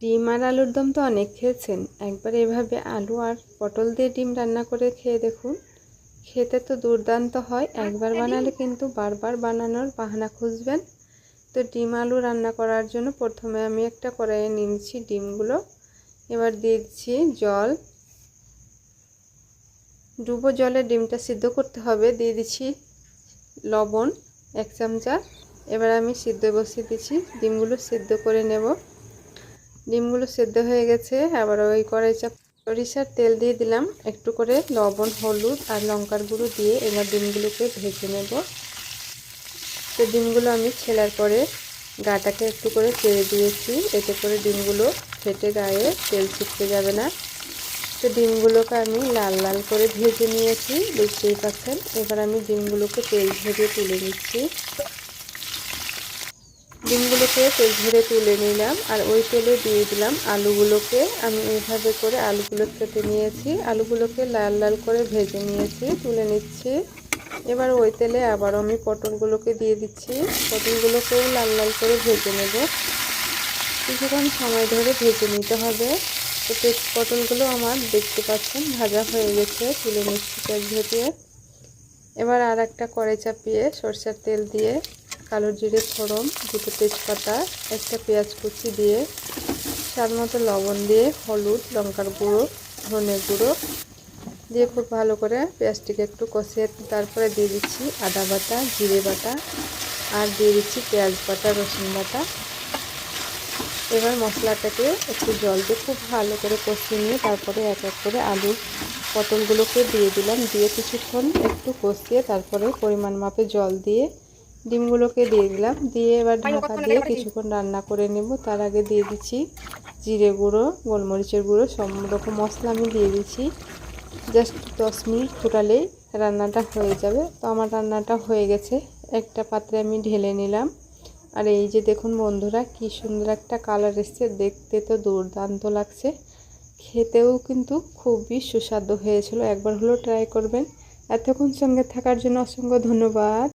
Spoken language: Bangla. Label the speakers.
Speaker 1: ডিম আর আলুর দম তো অনেক খেয়েছেন, একবার এভাবে আলু আর পটল দিয়ে ডিম রান্না করে খেয়ে দেখুন। খেতে তো দুর্দান্ত হয়, একবার বানালে কিন্তু বারবার বানানোর বাহানা খুঁজবেন। তো ডিম আলু রান্না করার জন্য প্রথমে আমি একটা কড়াইয়ে নিয়েছি ডিমগুলো। এবার দিয়ে দিচ্ছি জল, ডুবো জলে ডিমটা সিদ্ধ করতে হবে। দিয়ে দিচ্ছি লবণ 1 চামচা। এবার আমি সিদ্ধ বসিয়ে দিচ্ছি, ডিমগুলো সিদ্ধ করে নেব। ডিমগুলো সেদ্ধ হয়ে গেছে, আবার ওই কড়াই সরিষার তেল দিয়ে দিলাম, একটু করে লবণ, হলুদ আর লঙ্কার গুঁড়ো দিয়ে এবার ডিমগুলোকে ভেজে নেব। তো ডিমগুলো আমি ছেলার পরে গাটাকে একটু করে চেড়ে দিয়েছি, এতে করে ডিমগুলো ফেটে গায়ে তেল ছিটকে যাবে না। তো ডিমগুলোকে আমি লাল লাল করে ভেজে নিয়েছি, দেখতেই পাচ্ছেন। এবার আমি ডিমগুলোকে তেল ঝরিয়ে তুলে নিচ্ছি। ডিমগুলোকে তেল ঝরে তুলে নিলাম, আর ওই তেলে দিয়ে দিলাম আলুগুলোকে। আমি এইভাবে করে আলুগুলো কেটে নিয়েছি, আলুগুলোকে লাল লাল করে ভেজে নিয়েছি, তুলে নিচ্ছি। এবার ওই তেলে আবার আমি পটলগুলোকে দিয়ে দিচ্ছি, পটলগুলোকেও লাল লাল করে ভেজে নেব। কিছুক্ষণ সময় ধরে ভেজে নিতে হবে। তো পটলগুলো আমার দেখতে পাচ্ছেন ভাজা হয়ে গেছে, তুলে নিচ্ছি তেল ঝরিয়ে। এবার আর একটা কড়াই চাপিয়ে সরষের তেল দিয়ে কালো জিরে ফোড়ন, দুটো তেজপাতা, একটা পেঁয়াজ কুচি দিয়ে স্বাদ মতো লবণ দিয়ে হলুদ, লঙ্কার গুঁড়ো, ধনে গুঁড়ো দিয়ে খুব ভালো করে পেঁয়াজটিকে একটু কষিয়ে তারপরে দিয়ে দিচ্ছি আদা বাটা, জিরে বাটা আর দিয়ে দিচ্ছি পেঁয়াজ বাটা, রসুন বাটা। এবার মশলাটাকে একটু জল দিয়ে খুব ভালো করে কষিয়ে নিয়ে তারপরে এক এক করে আলু পটলগুলোকে দিয়ে দিলাম, দিয়ে কিছুক্ষণ একটু কষিয়ে তারপরে পরিমাণ মাপে জল দিয়ে ডিমগুলোকে দিয়ে দিলাম, দিয়ে এবার ঢাকা দিয়ে কিছুক্ষণ রান্না করে নেব। তার আগে দিয়ে দিচ্ছি জিরে গুঁড়ো, গোলমরিচের গুঁড়ো, সব রকম মশলা আমি দিয়ে দিচ্ছি। জাস্ট 10 মিনিট ফুটালেই রান্নাটা হয়ে যাবে। তো আমার রান্নাটা হয়ে গেছে, একটা পাত্রে আমি ঢেলে নিলাম। আর এই যে দেখুন বন্ধুরা, কি সুন্দর একটা কালার এসছে, দেখতে তো দুর্দান্ত লাগছে, খেতেও কিন্তু খুবই সুস্বাদু হয়েছিল। একবার হলেও ট্রাই করবেন। এতক্ষণ সঙ্গে থাকার জন্য অসংখ্য ধন্যবাদ।